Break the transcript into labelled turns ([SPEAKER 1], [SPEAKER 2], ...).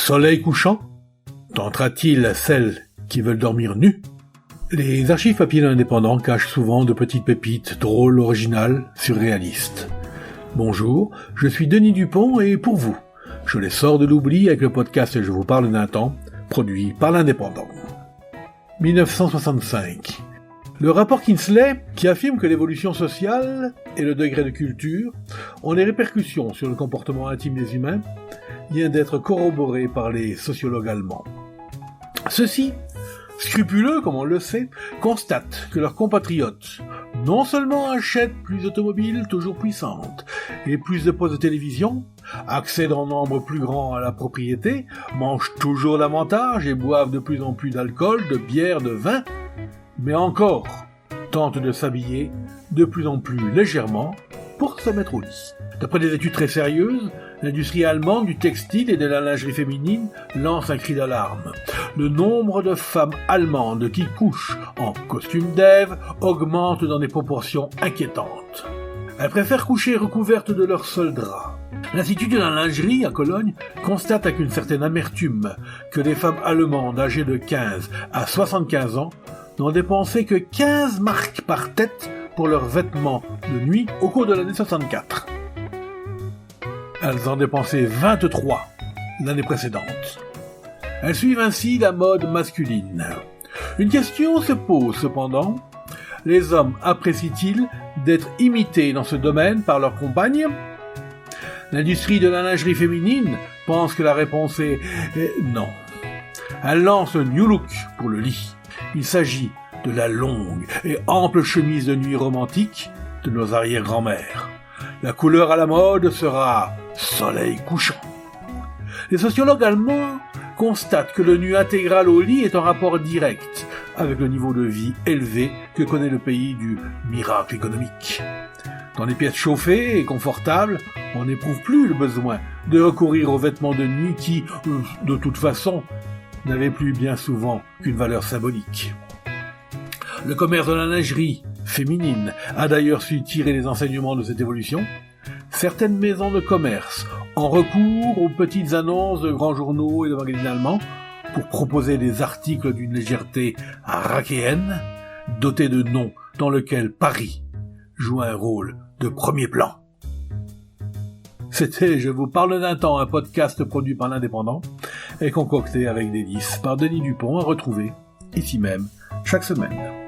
[SPEAKER 1] soleil couchant tentera-t-il celles qui veulent dormir nues? Les archives papier de l'Indépendant cachent souvent de petites pépites drôles, originales, surréalistes. Bonjour, je suis Denis Dupont et pour vous, je les sors de l'oubli avec le podcast Je vous parle d'un temps, produit par l'Indépendant. 1965. Le rapport Kinsley, qui affirme que l'évolution sociale et le degré de culture ont des répercussions sur le comportement intime des humains, vient d'être corroboré par les sociologues allemands. Ceux-ci, scrupuleux comme on le sait, constatent que leurs compatriotes non seulement achètent plus d'automobiles toujours puissantes et plus de postes de télévision, accèdent en nombre plus grand à la propriété, mangent toujours davantage et boivent de plus en plus d'alcool, de bière, de vin, mais encore tentent de s'habiller de plus en plus légèrement pour se mettre au lit. D'après des études très sérieuses, l'industrie allemande du textile et de la lingerie féminine lance un cri d'alarme. Le nombre de femmes allemandes qui couchent en costume d'Ève augmente dans des proportions inquiétantes. Elles préfèrent coucher recouvertes de leur seul drap. L'Institut de la lingerie à Cologne constate avec une certaine amertume que les femmes allemandes âgées de 15 à 75 ans n'ont dépensé que 15 marks par tête pour leurs vêtements de nuit au cours de l'année 64. Elles en dépensaient 23 l'année précédente. Elles suivent ainsi la mode masculine. Une question se pose cependant. Les hommes apprécient-ils d'être imités dans ce domaine par leurs compagnes? L'industrie de la lingerie féminine pense que la réponse est non. Elle lance un new look pour le lit. Il s'agit de la longue et ample chemise de nuit romantique de nos arrière-grand-mères. La couleur à la mode sera soleil couchant. Les sociologues allemands constatent que le nu intégral au lit est en rapport direct avec le niveau de vie élevé que connaît le pays du miracle économique. Dans les pièces chauffées et confortables, on n'éprouve plus le besoin de recourir aux vêtements de nuit qui, de toute façon, n'avaient plus bien souvent qu'une valeur symbolique. Le commerce de la lingerie féminine a d'ailleurs su tirer les enseignements de cette évolution. Certaines maisons de commerce ont recours aux petites annonces de grands journaux et de magazines allemands pour proposer des articles d'une légèreté rachéenne, dotés de noms dans lesquels Paris joue un rôle de premier plan. C'était Je vous parle d'un temps, un podcast produit par l'Indépendant et concocté avec délice par Denis Dupont, à retrouver ici même chaque semaine.